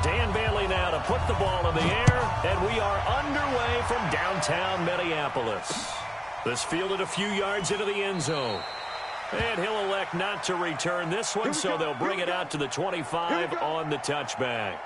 Dan Bailey now to put the ball in the air, and we are underway from downtown Minneapolis. This fielded a few yards into the end zone. And he'll elect not to return this one, so they'll bring it out to the 25 on the touchback.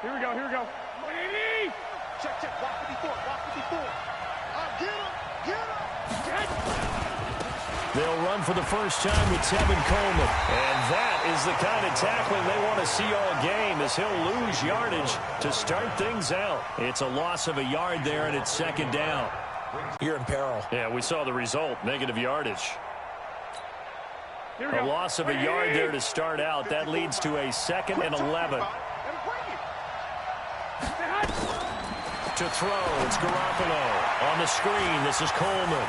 Here we go, here we go. Check, check, walk 54, walk 54. Get him. They'll run for the first time with Tevin Coleman. And that is the kind of tackling they want to see all game, as he'll lose yardage to start things out. It's a loss of a yard there, and it's second down. You're in peril. Yeah, we saw the result, negative yardage. A loss of a yard there to start out. That leads to a 2nd and 11. To throw, it's Garoppolo. On the screen, this is Coleman.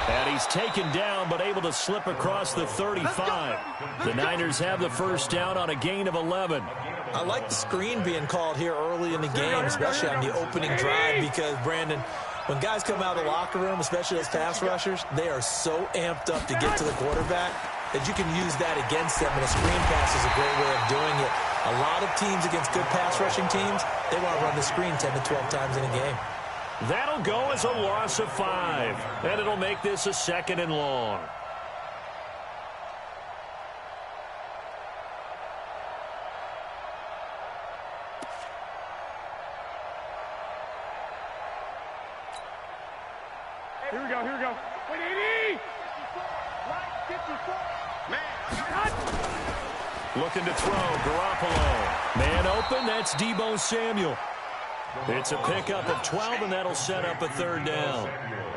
And he's taken down, but able to slip across the 35. The Niners have the first down on a gain of 11. I like the screen being called here early in the game, especially on the opening drive, because, Brandon, when guys come out of the locker room, especially as pass rushers, they are so amped up to get to the quarterback that you can use that against them, and a screen pass is a great way of doing it. A lot of teams against good pass rushing teams, they want to run the screen 10 to 12 times in a game. That'll go as a loss of 5, and it'll make this a 2nd and long. Here we go, here we go. 180! 54! Man, looking to throw, Garoppolo. Man open, that's Deebo Samuel. It's a pickup of 12, and that'll set up a 3rd down.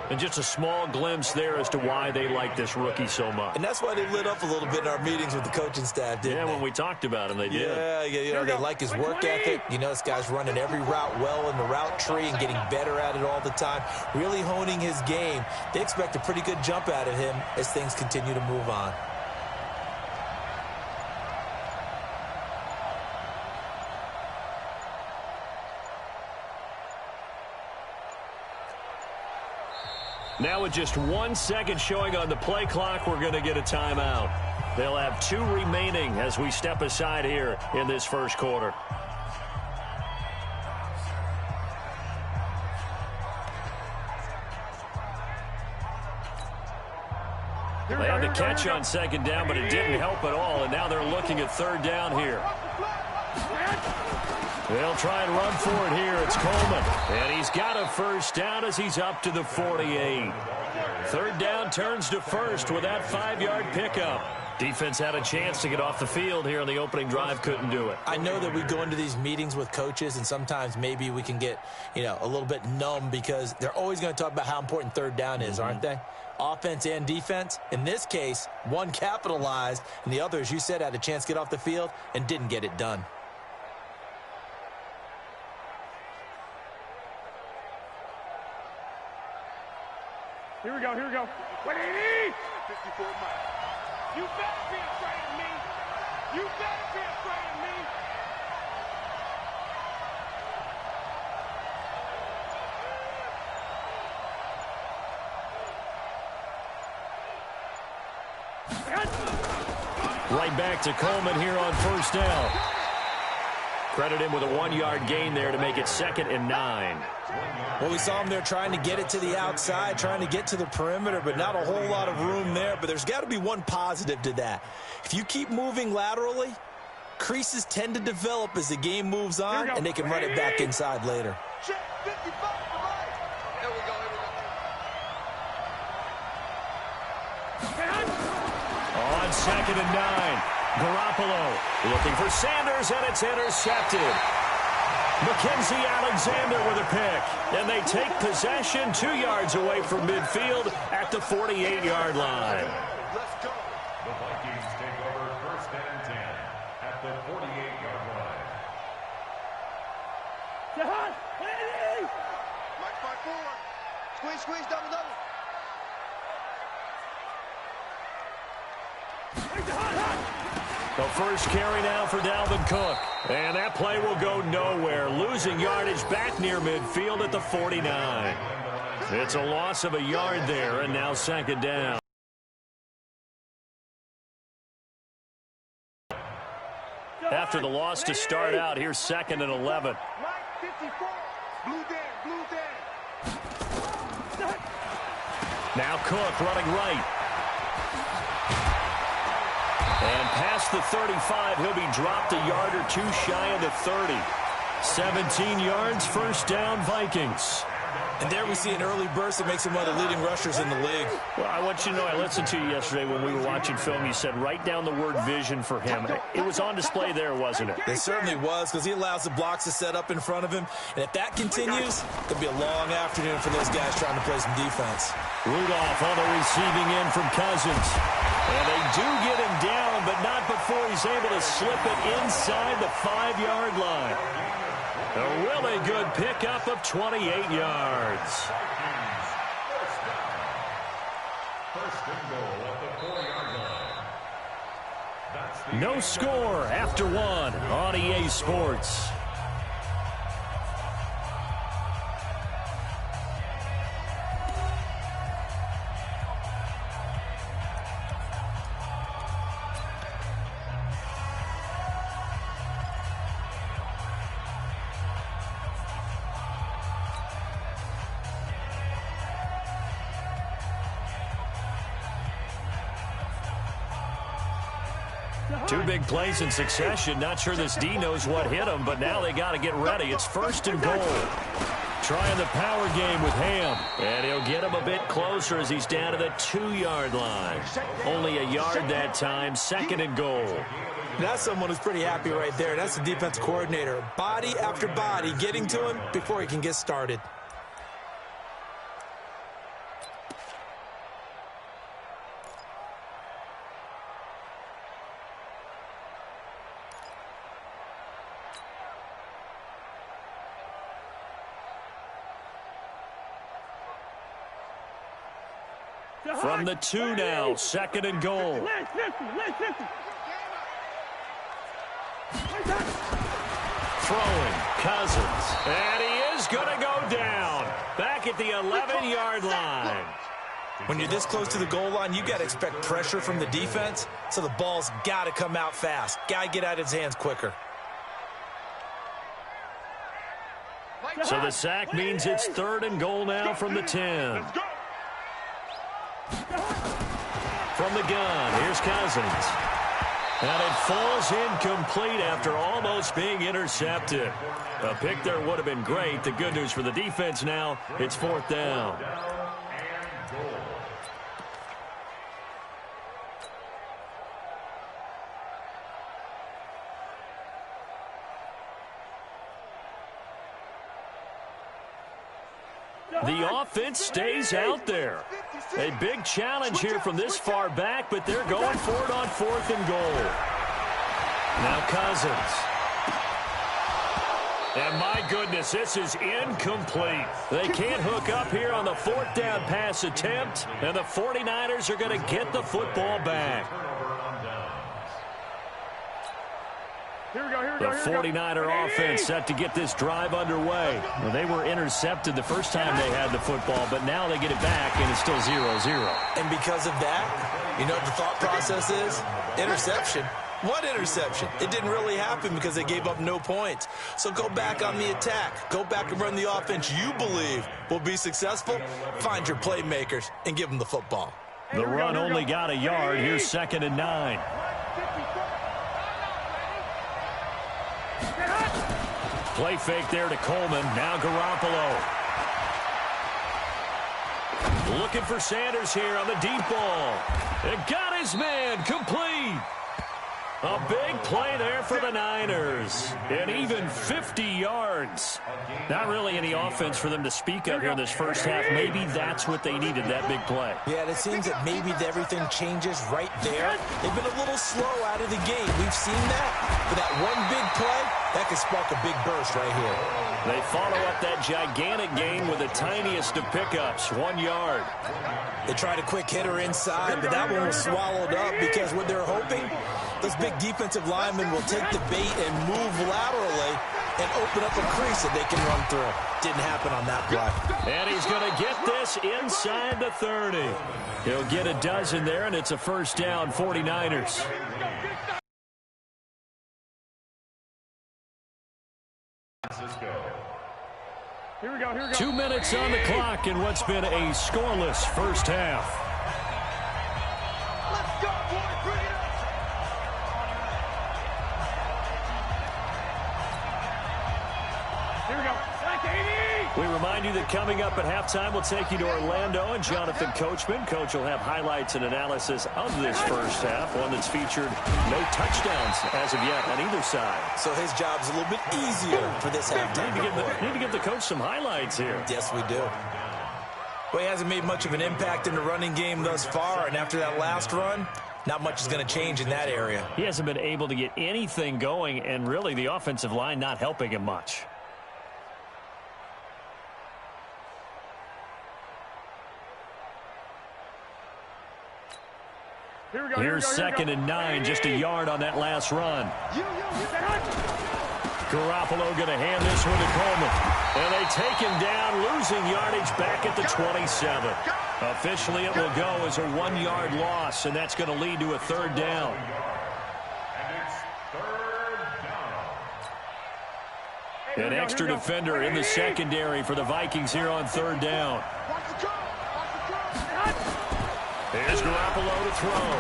And just a small glimpse there as to why they like this rookie so much. And that's why they lit up a little bit in our meetings with the coaching staff, didn't they? When we talked about him, they did. Yeah, you know, they like his work ethic. You know, this guy's running every route well in the route tree and getting better at it all the time, really honing his game. They expect a pretty good jump out of him as things continue to move on. Now with just 1 second showing on the play clock, we're going to get a timeout. They'll have 2 remaining as we step aside here in this first quarter. They had the catch on 2nd down, but it didn't help at all, and now they're looking at 3rd down here. They'll try and run for it here. It's Coleman. And he's got a first down as he's up to the 48. 3rd down turns to 1st with that 5-yard pickup. Defense had a chance to get off the field here on the opening drive, couldn't do it. I know that we go into these meetings with coaches, and sometimes maybe we can get, a little bit numb because they're always going to talk about how important 3rd down is, aren't they? Offense and defense. In this case, one capitalized, and the other, as you said, had a chance to get off the field and didn't get it done. Here we go, here we go. 180! 54 miles. You better be afraid of me. You better be afraid of me. Right back to Coleman here on 1st down. Credit him with a 1-yard gain there to make it 2nd and 9. Well, we saw him there trying to get it to the outside, trying to get to the perimeter, but not a whole lot of room there. But there's got to be one positive to that. If you keep moving laterally, creases tend to develop as the game moves on, and they can run it back inside later. Check 55 for Mike. Here we go, On 2nd and 9, Garoppolo looking for Sanders, and it's intercepted. Mackenzie Alexander with a pick, and they take possession 2 yards away from midfield at the 48-yard line. Let's go. The Vikings take over 1st and 10 at the 48-yard line. Mike, 5-4. Squeeze, double. The first carry now for Dalvin Cook. And that play will go nowhere. Losing yardage back near midfield at the 49. It's a loss of a yard there, and now second down. After the loss to start out, here's second and 11. Now Cook running right. And past the 35, he'll be dropped a yard or two shy of the 30. 17 yards, first down, Vikings. And there we see an early burst that makes him one of the leading rushers in the league. Well, I want you to know, I listened to you yesterday when we were watching film. You said write down the word vision for him. It was on display there, wasn't it? It certainly was, because he allows the blocks to set up in front of him. And if that continues, it'll be a long afternoon for those guys trying to play some defense. Rudolph on the receiving end from Cousins. And they do get him down, but not before he's able to slip it inside the 5-yard line. A really good pickup of 28 yards. First and goal at the 4-yard line. No score after one on EA Sports. Two big plays in succession. Not sure this D knows what hit him, but now they got to get ready. It's first and goal. Trying the power game with Ham. And he'll get him a bit closer as he's down to the 2-yard line. Only a yard that time. Second and goal. That's someone who's pretty happy right there. That's the defense coordinator. Body after body getting to him before he can get started. From the 2 now, second and goal. Throwing, Cousins. And he is going to go down. Back at the 11-yard line. When you're this close to the goal line, you got to expect pressure from the defense, so the ball's got to come out fast. Got to get out of his hands quicker. So the sack means it's third and goal now from the 10. From the gun, here's Cousins. And it falls incomplete after almost being intercepted. A pick there would have been great. The good news for the defense now, it's fourth down. The offense stays out there. A big challenge here from this far back, but they're going for it on fourth and goal. Now Cousins. And my goodness, this is incomplete. They can't hook up here on the fourth down pass attempt, and the 49ers are going to get the football back. The 49er offense set to get this drive underway. Well, they were intercepted the first time they had the football, but now they get it back, and it's still 0-0. And because of that, you know what the thought process is? Interception. What interception? It didn't really happen because they gave up no points. So go back on the attack. Go back and run the offense you believe will be successful. Find your playmakers and give them the football. The run only got a yard. Here's second and 9. Play fake there to Coleman. Now Garoppolo. Looking for Sanders here on the deep ball. And got his man complete. A big play there for the Niners. And even 50 yards. Not really any offense for them to speak of here in this first half. Maybe that's what they needed, that big play. Yeah, it seems that maybe everything changes right there. They've been a little slow out of the gate. We've seen that. But that one big play, that could spark a big burst right here. They follow up that gigantic gain with the tiniest of pickups, 1 yard. They tried a quick hitter inside, but that one was swallowed up because what they're hoping, those big defensive linemen will take the bait and move laterally and open up a crease that they can run through. Didn't happen on that play. And he's going to get this inside the 30. He'll get a dozen there, and it's a first down, 49ers. Here we go. 2 minutes on the clock in what's been a scoreless first half. Let's go, boys. Bring it up. Here we go. That's 80. We remind you that coming up at halftime, we'll take you to Orlando and Jonathan Coachman. Coach will have highlights and analysis of this first half, one that's featured no touchdowns as of yet on either side. So his job's a little bit easier for this halftime. Need to give the coach some highlights here. Yes, we do. Well, he hasn't made much of an impact in the running game thus far, and after that last run, not much is going to change in that area. He hasn't been able to get anything going, and really the offensive line not helping him much. Here's 2nd and 9, just a yard on that last run. Garoppolo going to hand this one to Coleman. And they take him down, losing yardage back at the 27. Officially, it will go as a 1-yard loss, and that's going to lead to a third down. An extra defender in the secondary for the Vikings here on third down. Here's Garoppolo to throw.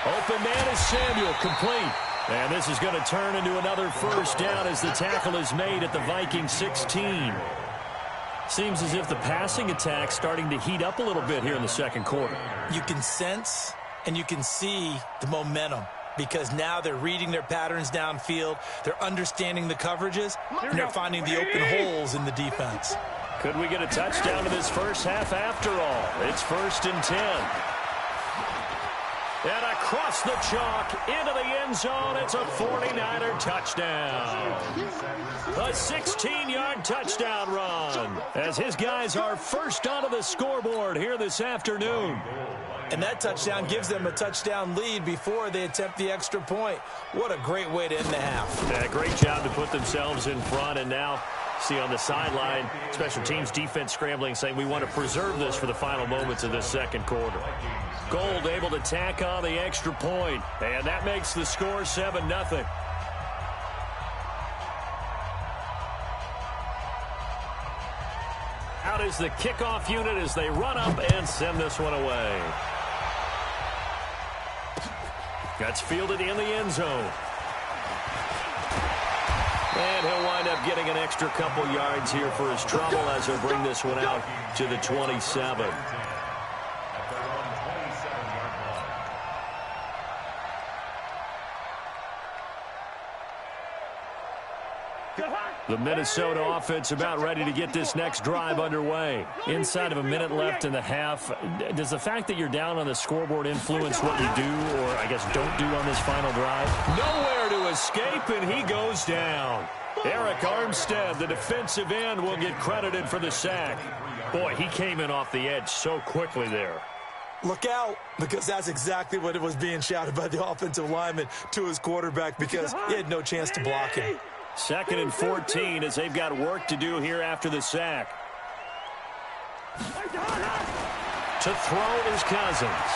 Open man is Samuel, complete. And this is going to turn into another first down as the tackle is made at the Vikings 16. Seems as if the passing attack's starting to heat up a little bit here in the second quarter. You can sense and you can see the momentum because now they're reading their patterns downfield, they're understanding the coverages, and they're finding the open holes in the defense. Could we get a touchdown in this first half after all? It's 1st and 10. And across the chalk into the end zone, it's a 49er touchdown. A 16-yard touchdown run as his guys are first onto the scoreboard here this afternoon. And that touchdown gives them a touchdown lead before they attempt the extra point. What a great way to end the half. Yeah, great job to put themselves in front, and now see on the sideline, special teams defense scrambling, saying we want to preserve this for the final moments of this second quarter. Gold able to tack on the extra point, and that makes the score 7-0. Out is the kickoff unit as they run up and send this one away. That's fielded in the end zone. And he'll wind up getting an extra couple yards here for his trouble as he'll bring this one out to the 27. The Minnesota offense about ready to get this next drive underway. Inside of a minute left in the half, does the fact that you're down on the scoreboard influence what you do or, I guess, don't do on this final drive? Nowhere to escape, and he goes down. Eric Armstead, the defensive end, will get credited for the sack. Boy, he came in off the edge so quickly there. Look out, because that's exactly what it was being shouted by the offensive lineman to his quarterback because he had no chance to block him. 2nd and 14 as they've got work to do here after the sack. To throw is Cousins.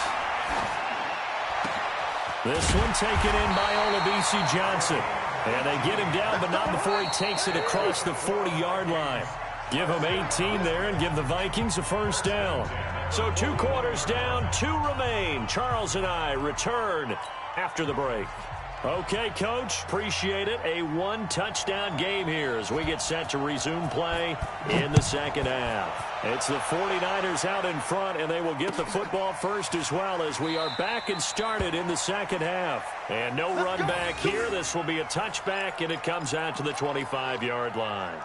This one taken in by Olabisi Johnson. And they get him down, but not before he takes it across the 40-yard line. Give him 18 there and give the Vikings a first down. So 2 quarters down, 2 remain. Charles and I return after the break. Okay, Coach, appreciate it. A one-touchdown game here as we get set to resume play in the second half. It's the 49ers out in front, and they will get the football first as well as we are back and started in the second half. And no run back here. This will be a touchback, and it comes out to the 25-yard line.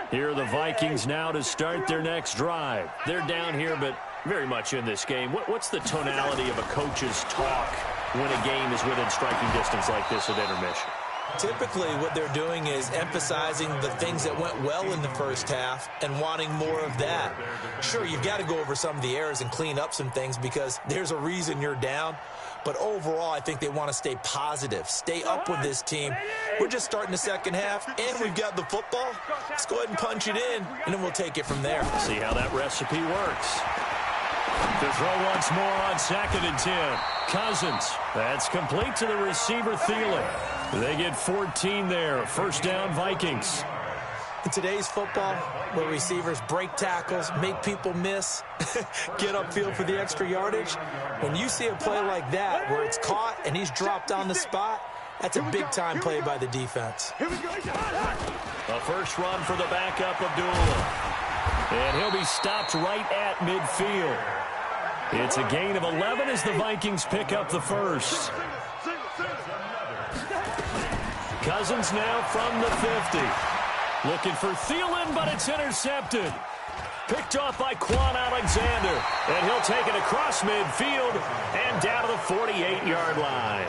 Here are the Vikings now to start their next drive. They're down here, but very much in this game. What's the tonality of a coach's talk when a game is within striking distance like this at intermission? Typically, what they're doing is emphasizing the things that went well in the first half and wanting more of that. Sure, you've got to go over some of the errors and clean up some things because there's a reason you're down. But overall, I think they want to stay positive, stay up with this team. We're just starting the second half, and we've got the football. Let's go ahead and punch it in, and then we'll take it from there. See how that recipe works. To throw once more on 2nd and 10. Cousins. That's complete to the receiver, Thielen. They get 14 there. First down, Vikings. In today's football, where receivers break tackles, make people miss, get upfield for the extra yardage, when you see a play like that where it's caught and he's dropped on the spot, that's a big-time play by the defense. A first run for the backup, Abdullah. And he'll be stopped right at midfield. It's a gain of 11 as the Vikings pick up the first. Cousins now from the 50. Looking for Thielen, but it's intercepted. Picked off by Quan Alexander. And he'll take it across midfield and down to the 48-yard line.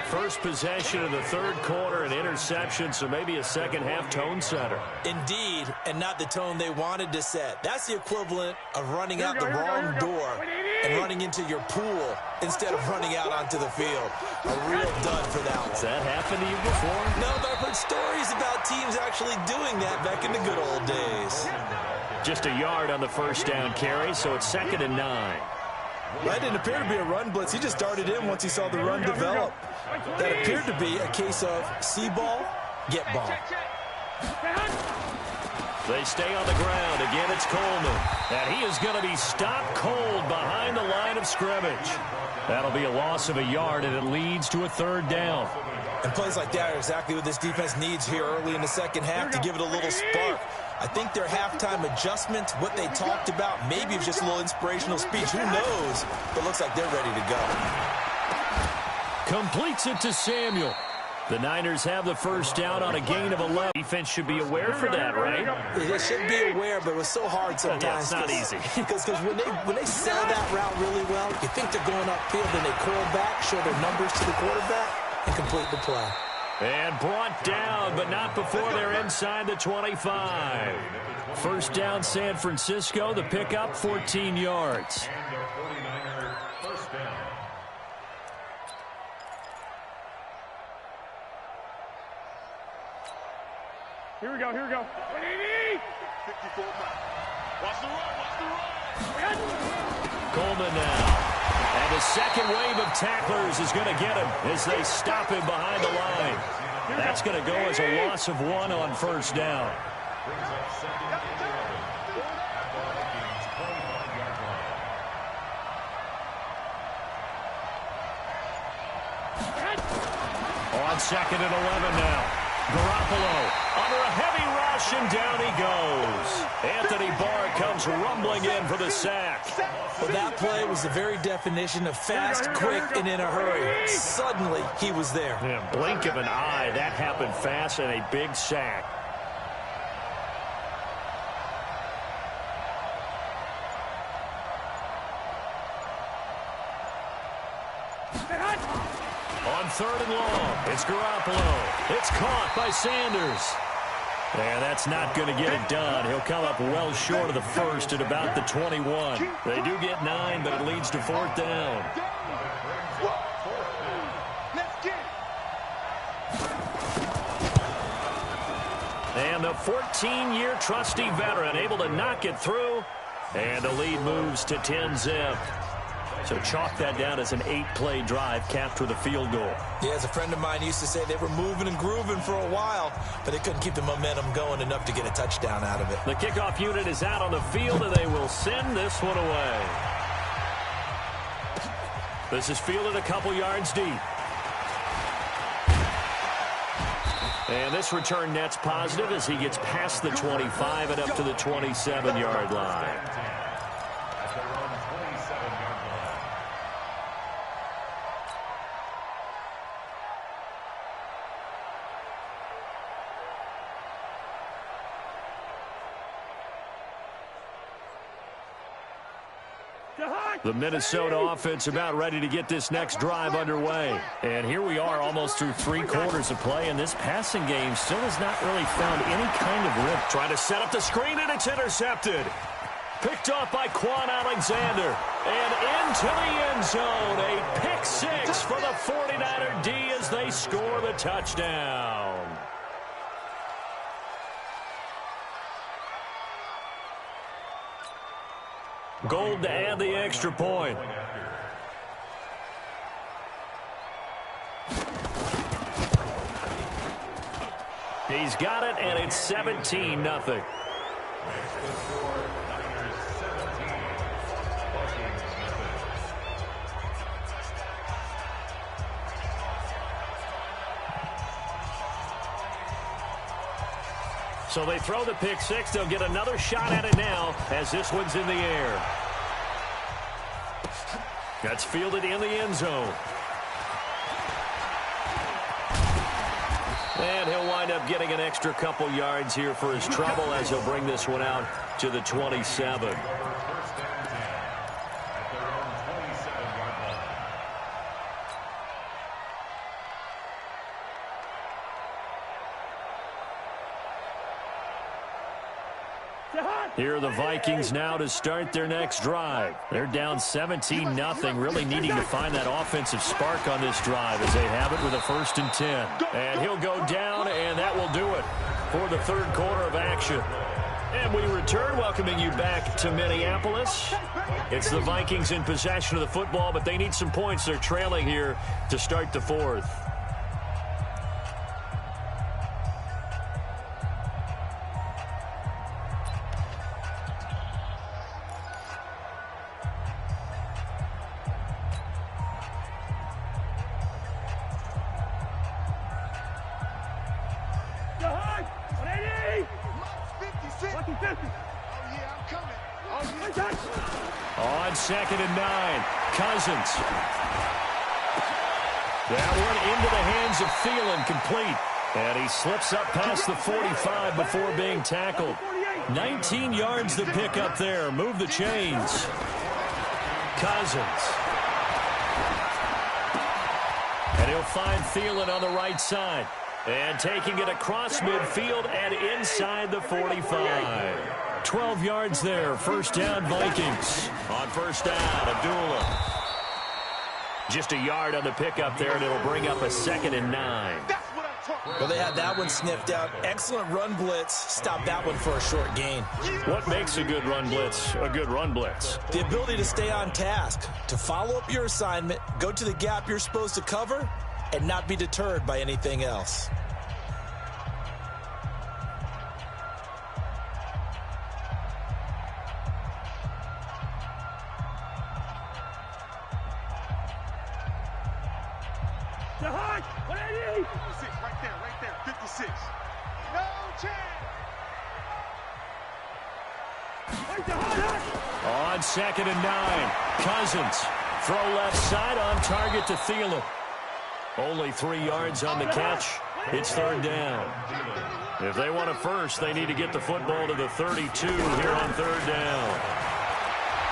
First possession of the third quarter, an interception, so maybe a second-half tone setter. Indeed, and not the tone they wanted to set. That's the equivalent of running out the wrong door and running into your pool instead of running out onto the field. A real dud for that one. Has that happened to you before? No, but I've heard stories about teams actually doing that back in the good old days. Just a yard on the first down carry, so it's 2nd and 9. That didn't appear to be a run blitz. He just darted in once he saw the run develop. That appeared to be a case of see ball, get ball. They stay on the ground. Again, it's Coleman. And he is going to be stopped cold behind the line of scrimmage. That'll be a loss of a yard, and it leads to a third down. And plays like that are exactly what this defense needs here early in the second half to give it a little spark. I think their halftime adjustment, what they talked about, maybe it's just a little inspirational speech. Who knows? But looks like they're ready to go. Completes it to Samuel. The Niners have the first down on a gain of 11. Defense should be aware for that, right? They should be aware, but it was so hard sometimes. Yeah, it's not easy. Because when they sell that route really well, you think they're going upfield, then they curl back, show their numbers to the quarterback, and complete the play. And brought down, but not before they're inside the 25. First down, San Francisco. The pickup, 14 yards. Here we go. 180! 54 Watch the run. Coleman now. And the second wave of tacklers is going to get him as they stop him behind the line. That's going to go as a loss of 1 on first down. On 2nd and 11 now. Garoppolo under a heavy rush, and down he goes. Anthony Barr comes rumbling in for the sack. Well, that play was the very definition of fast, quick, and in a hurry. Suddenly, he was there. Yeah, blink of an eye, that happened fast, and a big sack. On 3rd and long, it's Garoppolo. It's caught by Sanders. And that's not going to get it done. He'll come up well short of the first at about the 21. They do get 9, but it leads to 4th down. And the 14-year trusty veteran able to knock it through. And the lead moves to 10-zip. So chalk that down as an 8-play drive capped with a field goal. Yeah, as a friend of mine used to say, they were moving and grooving for a while, but they couldn't keep the momentum going enough to get a touchdown out of it. The kickoff unit is out on the field, and they will send this one away. This is fielded a couple yards deep. And this return net's positive as he gets past the 25 and up to the 27-yard line. The Minnesota offense about ready to get this next drive underway. And here we are almost through 3 quarters of play, and this passing game still has not really found any kind of rip. Trying to set up the screen, and it's intercepted. Picked off by Quan Alexander. And into the end zone. A pick 6 for the 49er D as they score the touchdown. Gold to add the extra point. He's got it, and it's 17-0. So they throw the pick 6. They'll get another shot at it now as this one's in the air. That's fielded in the end zone. And he'll wind up getting an extra couple yards here for his trouble as he'll bring this one out to the 27. Here are the Vikings now to start their next drive. They're down 17-0, really needing to find that offensive spark on this drive as they have it with a 1st and 10. And he'll go down, and that will do it for the 3rd quarter of action. And we return, welcoming you back to Minneapolis. It's the Vikings in possession of the football, but they need some points. They're trailing here to start the 4th. On 2nd and 9, Cousins. That one into the hands of Thielen, complete. And he slips up past the 45 before being tackled. 19 yards to pick up there. Move the chains. Cousins. And he'll find Thielen on the right side. And taking it across midfield and inside the 45. 12 yards there. 1st down, Vikings. On 1st down, Abdullah. Just a yard on the pickup there, and it'll bring up a 2nd and 9. Well, they had that one sniffed out. Excellent run blitz. Stop that one for a short gain. What makes a good run blitz a good run blitz? The ability to stay on task, to follow up your assignment, go to the gap you're supposed to cover, and not be deterred by anything else. Right there, 56. No chance. On 2nd and 9, Cousins. Throw left side on target to Thielen. Only 3 yards on the catch. It's 3rd down. If they want a first, they need to get the football to the 32 here on 3rd down.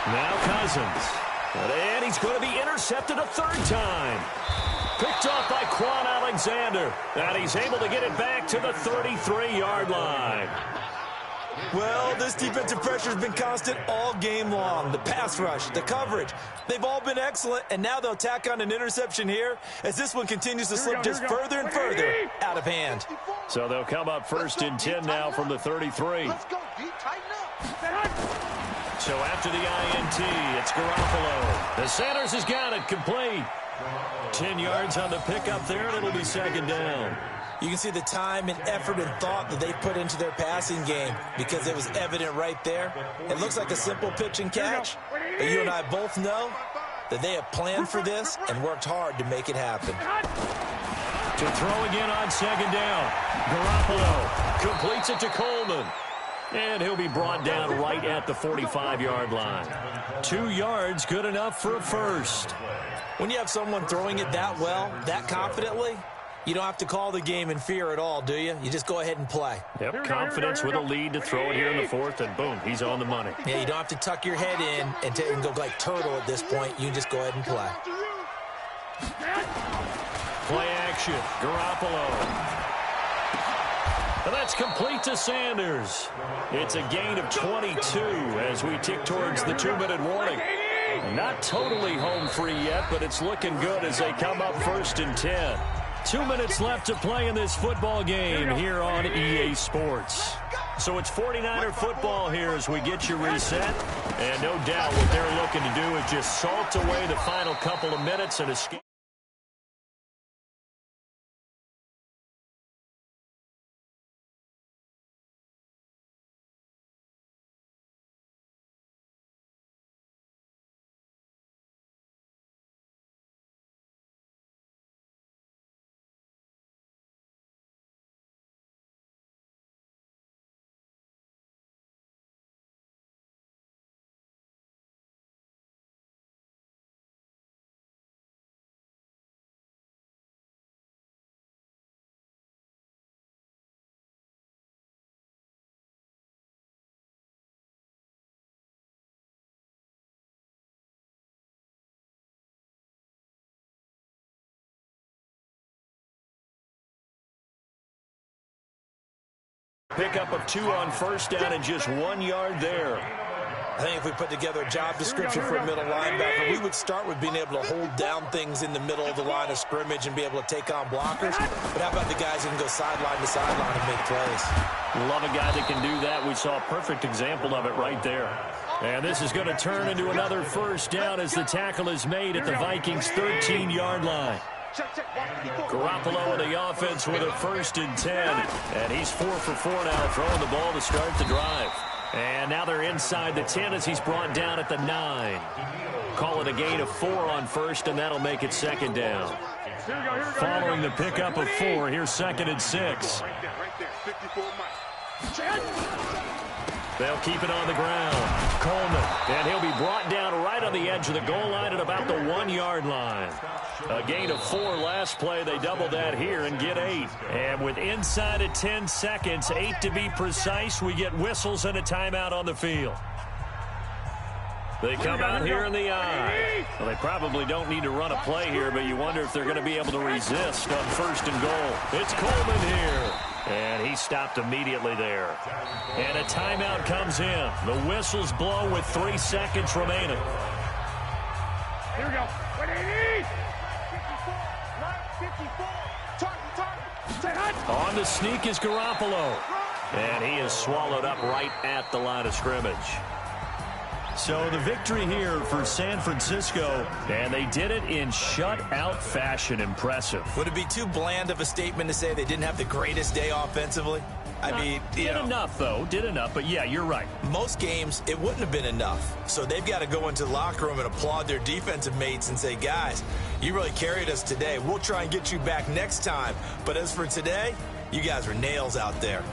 Now Cousins. And he's going to be intercepted a 3rd time. Picked off by Quan Alexander. And he's able to get it back to the 33-yard line. Well, this defensive pressure has been constant all game long. The pass rush, the coverage, they've all been excellent, and now they'll tack on an interception here as this one continues to slip just further and further out of hand. So they'll come up 1st and 10 now from the 33. Let's go, D. Tighten up. So after the INT, it's Garoppolo. The Sanders has got it complete. 10 yards on the pickup there, and it'll be second down. You can see the time and effort and thought that they put into their passing game because it was evident right there. It looks like a simple pitch and catch, but you and I both know that they have planned for this and worked hard to make it happen. To throw again on second down. Garoppolo completes it to Coleman. And he'll be brought down right at the 45-yard line. 2 yards, good enough for a first. When you have someone throwing it that well, that confidently, you don't have to call the game in fear at all, do you? You just go ahead and play. Yep, confidence with a lead to throw it here in the fourth, and boom, he's on the money. Yeah, you don't have to tuck your head in and go like turtle at this point. You just go ahead and play. Play action, Garoppolo. And that's complete to Sanders. It's a gain of 22 as we tick towards the 2-minute warning. Not totally home free yet, but it's looking good as they come up 1st and 10. 2 minutes left to play in this football game here on EA Sports. So it's 49er football here as we get you reset. And no doubt what they're looking to do is just salt away the final couple of minutes and escape. Pickup of 2 on first down and just 1 yard there. I think if we put together a job description for a middle linebacker, we would start with being able to hold down things in the middle of the line of scrimmage and be able to take on blockers. But how about the guys who can go sideline to sideline and make plays? Love a guy that can do that. We saw a perfect example of it right there. And this is going to turn into another first down as the tackle is made at the Vikings' 13-yard line. Garoppolo in the offense with a 1st and 10. And he's 4 for 4 now, throwing the ball to start the drive. And now they're inside the 10 as he's brought down at the 9. Call it a gain of 4 on first, and that'll make it 2nd down. Following the pickup of 4, here's 2nd and 6. They'll keep it on the ground. Coleman, and he'll be brought down right on the edge of the goal line at about the 1 yard line. A gain of 4 last play. They double that here and get 8. And with inside of 10 seconds, 8 to be precise, we get whistles and a timeout on the field. They come out here in the eye. Well, they probably don't need to run a play here, but you wonder if they're going to be able to resist on 1st and goal. It's Coleman here. And he stopped immediately there. And a timeout comes in. The whistles blow with 3 seconds remaining. Here we go. 180. 54. Target. On the sneak is Garoppolo. And he is swallowed up right at the line of scrimmage. So the victory here for San Francisco, and they did it in shutout fashion. Impressive. Would it be too bland of a statement to say they didn't have the greatest day offensively? I mean, did enough, though. Did enough, but yeah, you're right. Most games, it wouldn't have been enough. So they've got to go into the locker room and applaud their defensive mates and say, guys, you really carried us today. We'll try and get you back next time. But as for today, you guys were nails out there.